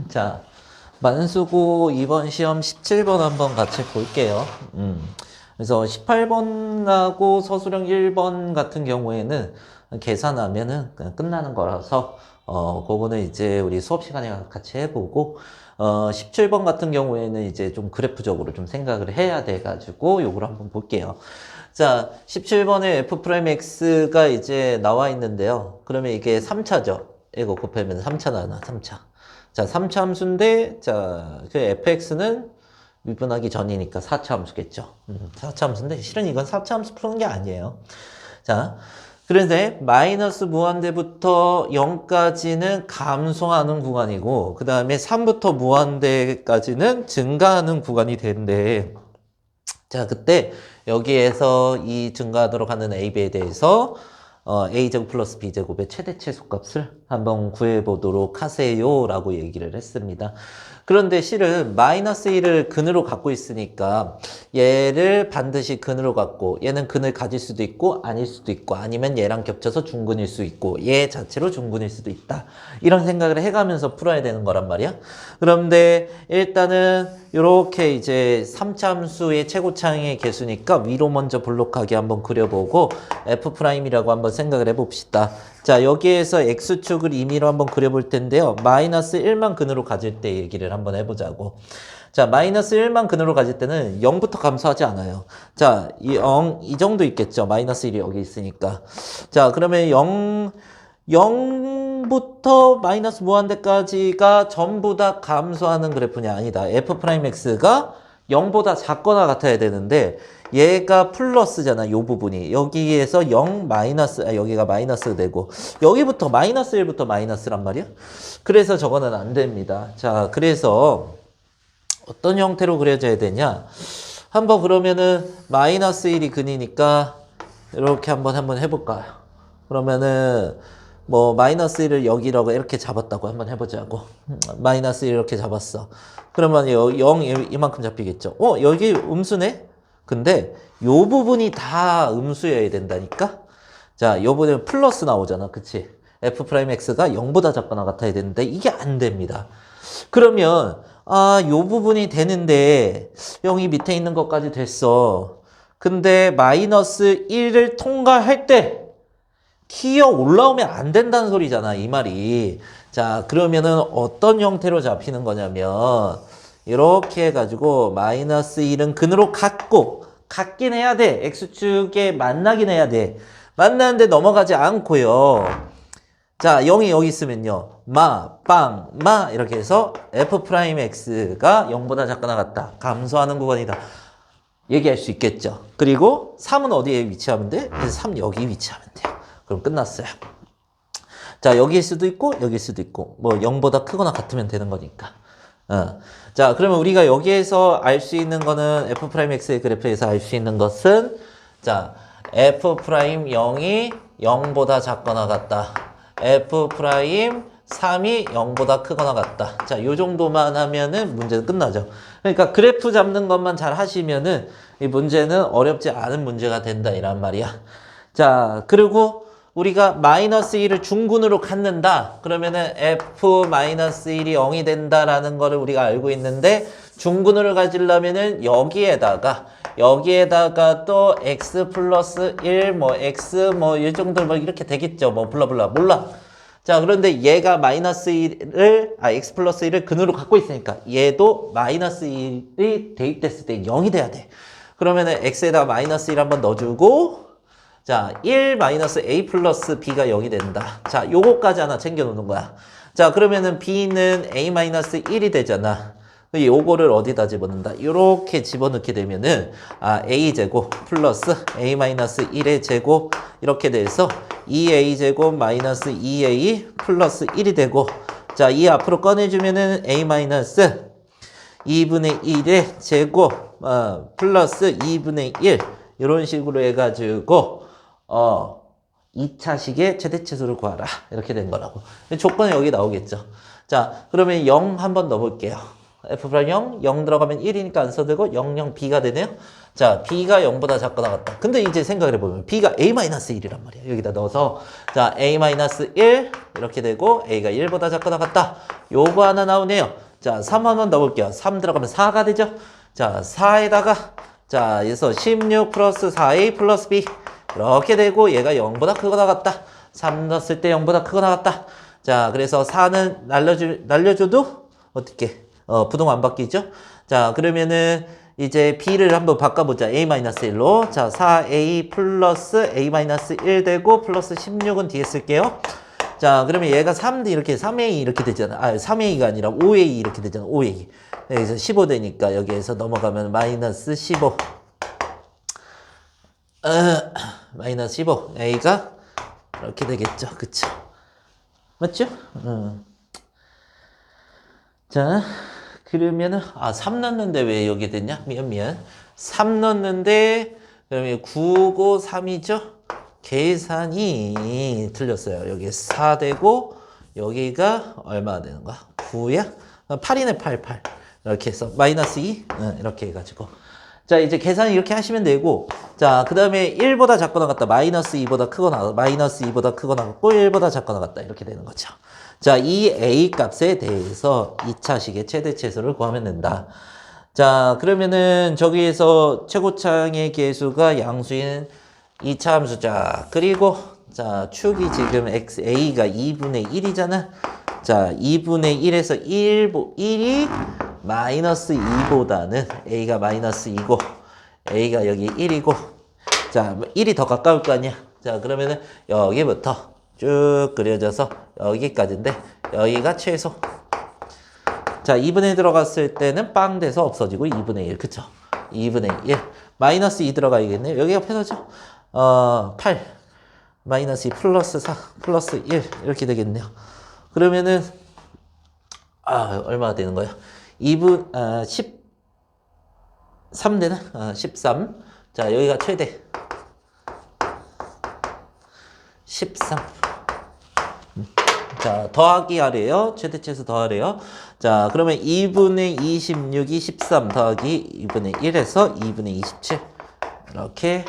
자, 만수고 이번 시험 17번 한번 같이 볼게요. 그래서 18번하고 서술형 1번 같은 경우에는 계산하면은 그냥 끝나는 거라서, 그거는 이제 우리 수업 시간에 같이 해보고, 17번 같은 경우에는 이제 좀 그래프적으로 좀 생각을 해야 돼가지고, 요걸 한번 볼게요. 자, 17번에 F'X가 이제 나와 있는데요. 그러면 이게 3차죠. 이거 곱하면 3차 나와, 3차. 자, 3차 함수인데, 자, 그 fx는 미분하기 전이니까 4차 함수겠죠. 4차 함수인데, 실은 이건 4차 함수 푸는 게 아니에요. 자, 그런데 마이너스 무한대부터 0까지는 감소하는 구간이고, 그 다음에 3부터 무한대까지는 증가하는 구간이 되는데, 자, 그때 여기에서 이 증가하도록 하는 a, b에 대해서 a제곱 플러스 b제곱의 최대치 소값을 한번 구해보도록 하세요 라고 얘기를 했습니다. 그런데 실은 마이너스 1을 근으로 갖고 있으니까 얘를 반드시 근으로 갖고 얘는 근을 가질 수도 있고 아닐 수도 있고 아니면 얘랑 겹쳐서 중근일 수 있고 얘 자체로 중근일 수도 있다. 이런 생각을 해가면서 풀어야 되는 거란 말이야. 그런데 일단은 이렇게 이제 3차 함수의 최고차항의 개수니까 위로 먼저 볼록하게 한번 그려보고 F'이라고 한번 생각을 해봅시다. 자, 여기에서 X축을 임의로 한번 그려볼 텐데요. 마이너스 1만 근으로 가질 때 얘기를 한번 해보자고. 자, 마이너스 1만 근으로 가질 때는 0부터 감소하지 않아요. 자, 이 정도 있겠죠. 마이너스 1이 여기 있으니까. 자, 그러면 0부터 마이너스 무한대까지가 전부 다 감소하는 그래프냐? 아니다. F'X가 0보다 작거나 같아야 되는데 얘가 플러스잖아. 요 부분이. 여기에서 0 마이너스, 여기가 마이너스 되고 여기부터 마이너스 1부터 마이너스란 말이야. 그래서 저거는 안 됩니다. 자, 그래서 어떤 형태로 그려져야 되냐? 한번 그러면은 마이너스 1이 근이니까 이렇게 한번 해볼까요? 그러면은 뭐 마이너스 1을 여기라고 이렇게 잡았다고 한번 해보자고. 마이너스 1 이렇게 잡았어. 그러면 0 이만큼 잡히겠죠. 여기 음수네? 근데 요 부분이 다 음수여야 된다니까? 자, 요 부분은 플러스 나오잖아. 그치? F'X가 0보다 작거나 같아야 되는데 이게 안 됩니다. 그러면 요 부분이 되는데 0이 밑에 있는 것까지 됐어. 근데 마이너스 1을 통과할 때 기어 올라오면 안 된다는 소리잖아, 이 말이. 자, 그러면은 어떤 형태로 잡히는 거냐면 이렇게 해가지고 마이너스 1은 근으로 갖긴 해야 돼. X축에 만나긴 해야 돼. 만나는데 넘어가지 않고요. 자, 0이 여기 있으면요. 마 이렇게 해서 F'X가 0보다 작거나 같다. 감소하는 구간이다. 얘기할 수 있겠죠. 그리고 3은 어디에 위치하면 돼? 3 여기 위치하면 돼요. 그럼 끝났어요. 자, 여기일 수도 있고 여기일 수도 있고 뭐 0보다 크거나 같으면 되는 거니까. 자, 그러면 우리가 여기에서 알 수 있는 거는 F'X의 그래프에서 알 수 있는 것은 자, F'0이 0보다 작거나 같다. F'3이 0보다 크거나 같다. 자, 요 정도만 하면은 문제는 끝나죠. 그러니까 그래프 잡는 것만 잘 하시면은 이 문제는 어렵지 않은 문제가 된다 이란 말이야. 자, 그리고 우리가 마이너스 1을 중근으로 갖는다. 그러면은 F-1이 0이 된다라는 거를 우리가 알고 있는데 중근으로 가지려면은 여기에다가 또 x 플러스 1, 뭐 x 뭐 이 정도 뭐 이렇게 되겠죠. 뭐 블라블라 몰라. 자, 그런데 얘가 마이너스 1을 x 플러스 1을 근으로 갖고 있으니까 얘도 마이너스 1이 대입됐을 때 0이 돼야 돼. 그러면은 x에다 마이너스 1 한번 넣어주고 자, 1 마이너스 a 플러스 b가 0이 된다. 자, 요거까지 하나 챙겨놓는 거야. 자, 그러면은 b는 a 마이너스 1이 되잖아. 요거를 어디다 집어넣는다? 요렇게 집어넣게 되면은 a제곱 플러스 a 마이너스 1의 제곱 이렇게 돼서 2a제곱 마이너스 2a 플러스 1이 되고 자, 이 앞으로 꺼내주면은 a 마이너스 2분의 1의 제곱 플러스 2분의 1 이런 식으로 해가지고 2차식의 최대치수를 구하라. 이렇게 된 거라고. 조건은 여기 나오겠죠. 자, 그러면 0 한번 넣어볼게요. F'0, 0 들어가면 1이니까 안 써되고 0, 0, B가 되네요. 자, B가 0보다 작거나 같다. 근데 이제 생각을 해보면 B가 A-1이란 말이야. 여기다 넣어서 자, A-1 이렇게 되고 A가 1보다 작거나 같다. 요거 하나 나오네요. 자, 3 한번 넣어볼게요. 3 들어가면 4가 되죠? 자, 4에다가, 자, 그래서 16 플러스 4a 플러스 b. 이렇게 되고, 얘가 0보다 크고 나갔다. 3 넣었을 때 0보다 크고 나갔다. 자, 그래서 4는 날려줘도, 어떻게, 부동 안 바뀌죠? 자, 그러면은, 이제 b를 한번 바꿔보자. a-1로. 자, 4a 플러스 a-1 되고, 플러스 16은 뒤에 쓸게요. 자, 그러면 얘가 3D 이렇게 3A 이렇게 되잖아. 아, 3A가 아니라 5A 이렇게 되잖아. 5A. 여기서 15 되니까 여기에서 넘어가면 마이너스 15. 마이너스 15. A가 이렇게 되겠죠. 그쵸? 맞죠? 자, 그러면은, 3 넣는데 왜 여기 됐냐? 미안. 3 넣는데, 그러면 9고 3이죠? 계산이 틀렸어요. 여기 4 되고 여기가 얼마나 되는 거야? 9야? 8이네 8. 이렇게 해서 마이너스 2 이렇게 해가지고 자 이제 계산 이렇게 하시면 되고 자 그 다음에 1보다 작고 나갔다 마이너스 2보다 크고 나갔다 마이너스 2보다 크고 나갔고 1보다 작고 나갔다 이렇게 되는 거죠. 자 이 A 값에 대해서 2차식의 최대치수를 구하면 된다. 자 그러면은 저기에서 최고창의 계수가 양수인 2차 함수자 그리고 자 축이 지금 A가 2분의 1이잖아. 자 2분의 1에서 1이 마이너스 2보다는 A가 마이너스 2고 A가 여기 1이고 자 1이 더 가까울 거 아니야. 자 그러면은 여기부터 쭉 그려져서 여기까지인데 여기가 최소. 자 2분의 1 들어갔을 때는 빵 돼서 없어지고 2분의 1 그쵸? 2분의 1 마이너스 2 들어가야겠네요. 여기가 편하죠? 8 마이너스 2 플러스 4 플러스 1 이렇게 되겠네요. 그러면은 얼마가 되는 거야? 13 되나? 13 자 여기가 최대 13 자 더하기 하래요. 최대치에서 더하래요. 자 그러면 2분의 26이 13 더하기 2분의 1에서 2분의 27 이렇게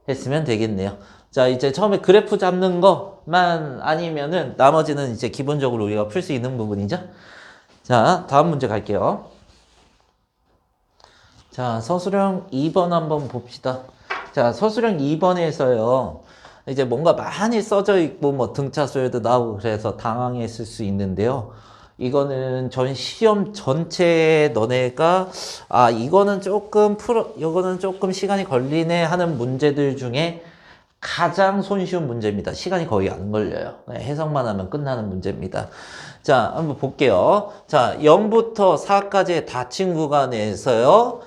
했으면 되겠네요. 자 이제 처음에 그래프 잡는 것만 아니면은 나머지는 이제 기본적으로 우리가 풀 수 있는 부분이죠. 자 다음 문제 갈게요. 자 서술형 2번 한번 봅시다. 자 서술형 2번에서요 이제 뭔가 많이 써져 있고 뭐 등차수열도 나오고 그래서 당황했을 수 있는데요. 이거는 전 시험 전체에 너네가 이거는 조금 시간이 걸리네 하는 문제들 중에 가장 손쉬운 문제입니다. 시간이 거의 안 걸려요. 네, 해석만 하면 끝나는 문제입니다. 자, 한번 볼게요. 자, 0부터 4까지의 닫힌 구간에서요.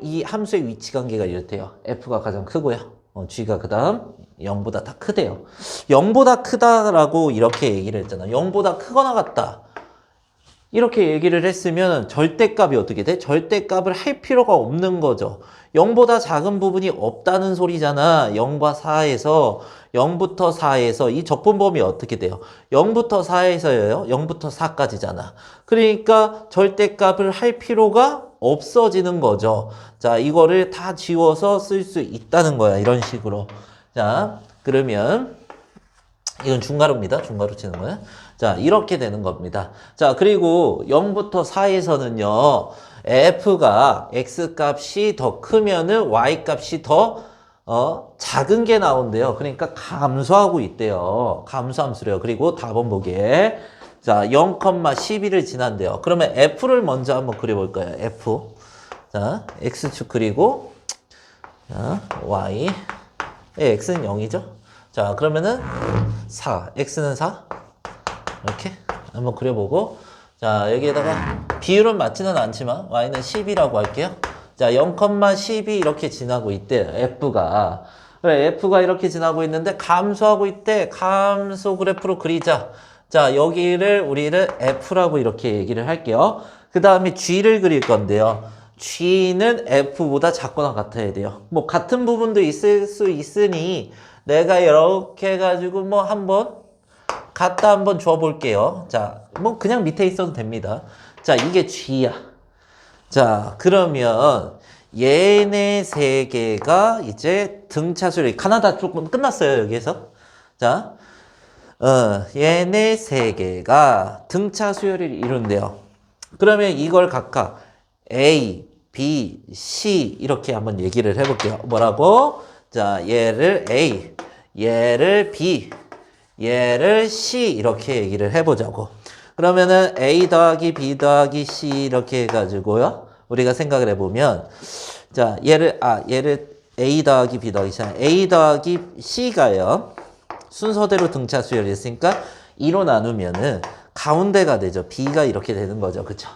이 함수의 위치 관계가 이렇대요. F가 가장 크고요. G가 그 다음 0보다 다 크대요. 0보다 크다라고 이렇게 얘기를 했잖아. 0보다 크거나 같다. 이렇게 얘기를 했으면 절대값이 어떻게 돼? 절대값을 할 필요가 없는 거죠. 0보다 작은 부분이 없다는 소리잖아. 0과 4에서 0부터 4에서 이 적분범위 어떻게 돼요? 0부터 4에서요. 0부터 4까지잖아. 그러니까 절대값을 할 필요가 없어지는 거죠. 자, 이거를 다 지워서 쓸 수 있다는 거야. 이런 식으로. 자, 그러면 이건 중괄호입니다. 중괄호 치는 거야. 자, 이렇게 되는 겁니다. 자, 그리고 0부터 4에서는요. f가 x값이 더 크면은 y값이 더 작은 게 나온대요. 그러니까 감소하고 있대요. 감소함수래요. 그리고 답은 보기에 자, 0,12를 지난대요. 그러면 f를 먼저 한번 그려볼까요? f. 자, x축 그리고 자, y. x는 0이죠. 자, 그러면은 4. x는 4. 이렇게 한번 그려보고 자, 여기에다가 비율은 맞지는 않지만 y는 10이라고 할게요. 자, 0,12 이렇게 지나고 있대요. f가. 그래, f가 이렇게 지나고 있는데 감소하고 있대. 감소 그래프로 그리자. 자, 여기를 우리를 f라고 이렇게 얘기를 할게요. 그 다음에 g를 그릴 건데요. g는 f보다 작거나 같아야 돼요. 뭐 같은 부분도 있을 수 있으니 내가 이렇게 해가지고 뭐 한번 갖다 한번 줘볼게요. 자, 뭐 그냥 밑에 있어도 됩니다. 자, 이게 g야. 자, 그러면 얘네 세 개가 이제 등차수열이 가나다 조금 끝났어요. 여기에서. 자, 얘네 세 개가 등차 수열을 이룬대요. 그러면 이걸 각각 A, B, C 이렇게 한번 얘기를 해볼게요. 뭐라고? 자, 얘를 A, 얘를 B, 얘를 C 이렇게 얘기를 해보자고. 그러면은 A 더하기 B 더하기 C 이렇게 해가지고요. 우리가 생각을 해보면 자, 얘를 A 더하기 B 더하기 C, A 더하기 C가요. 순서대로 등차 수열이 있으니까 2로 나누면은 가운데가 되죠. B가 이렇게 되는 거죠. 그쵸?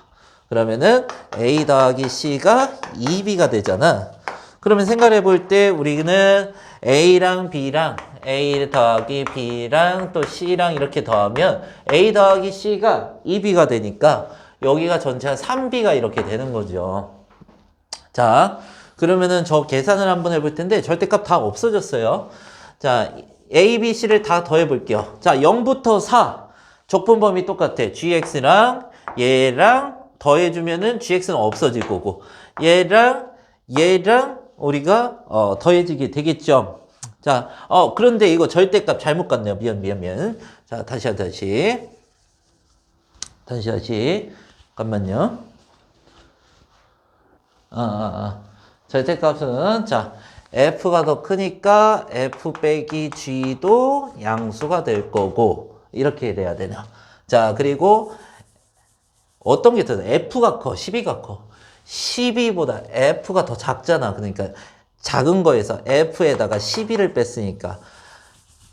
그러면은 A 더하기 C가 2B가 되잖아. 그러면 생각해 볼 때 우리는 A랑 B랑 A 더하기 B랑 또 C랑 이렇게 더하면 A 더하기 C가 2B가 되니까 여기가 전체가 3B가 이렇게 되는 거죠. 자, 그러면은 저 계산을 한번 해볼 텐데 절대값 다 없어졌어요. 자, A, B, C를 다 더해 볼게요. 자, 0부터 4. 적분 범위 똑같아. GX랑 얘랑 더해주면은 GX는 없어질 거고 얘랑 우리가 더해지게 되겠죠. 자, 그런데 이거 절대값 잘못 갔네요. 미안. 자, 다시. 잠깐만요. 절대값은 자 F가 더 크니까 F 빼기 G도 양수가 될 거고 이렇게 돼야 되나. 자, 그리고 어떤 게 더 F가 커, 12가 커. 12보다 F가 더 작잖아. 그러니까 작은 거에서 F에다가 12를 뺐으니까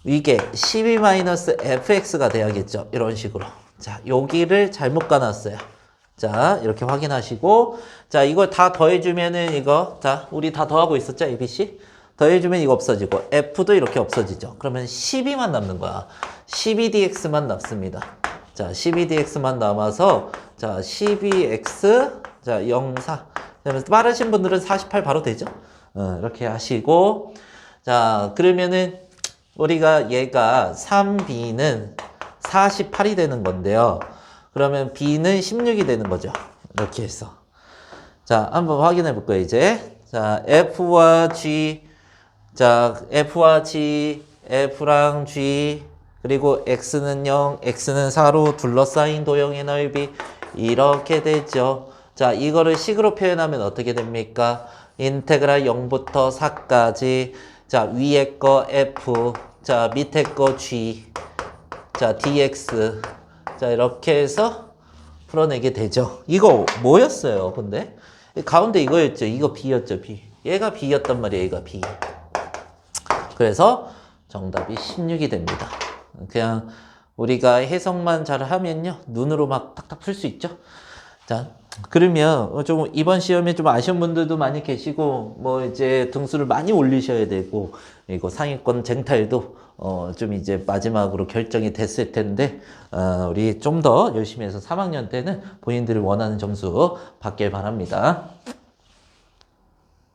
이게 12-fx가 돼야겠죠. 이런 식으로. 자, 여기를 잘못 가놨어요. 자, 이렇게 확인하시고, 자, 이걸 다 더해주면은 이거, 자, 우리 다 더하고 있었죠, ABC? 더해주면 이거 없어지고, F도 이렇게 없어지죠. 그러면 12만 남는 거야. 12dx만 남습니다. 자, 12dx만 남아서, 자, 12x, 자, 0, 4. 빠르신 분들은 48 바로 되죠? 이렇게 하시고, 자, 그러면은, 우리가 얘가 3b는 48이 되는 건데요. 그러면 b는 16이 되는 거죠. 이렇게 해서. 자, 한번 확인해 볼 거예요, 이제. 자, f와 g. 자, f와 g, f랑 g. 그리고 x는 0, x는 4로 둘러싸인 도형의 넓이. 이렇게 되죠. 자, 이거를 식으로 표현하면 어떻게 됩니까? 인테그랄 0부터 4까지. 자, 위에 거 f. 자, 밑에 거 g. 자, dx. 자, 이렇게 해서 풀어내게 되죠. 이거 뭐였어요, 근데? 가운데 이거였죠. 이거 b였죠, b. 얘가 b였단 말이에요, 얘가 b. 그래서 정답이 16이 됩니다. 그냥 우리가 해석만 잘 하면요. 눈으로 막 탁탁 풀 수 있죠. 자, 그러면 좀 이번 시험에 좀 아쉬운 분들도 많이 계시고, 뭐 이제 등수를 많이 올리셔야 되고, 이거 상위권 쟁탈도 좀 이제 마지막으로 결정이 됐을 텐데, 우리 좀 더 열심히 해서 3학년 때는 본인들이 원하는 점수 받길 바랍니다.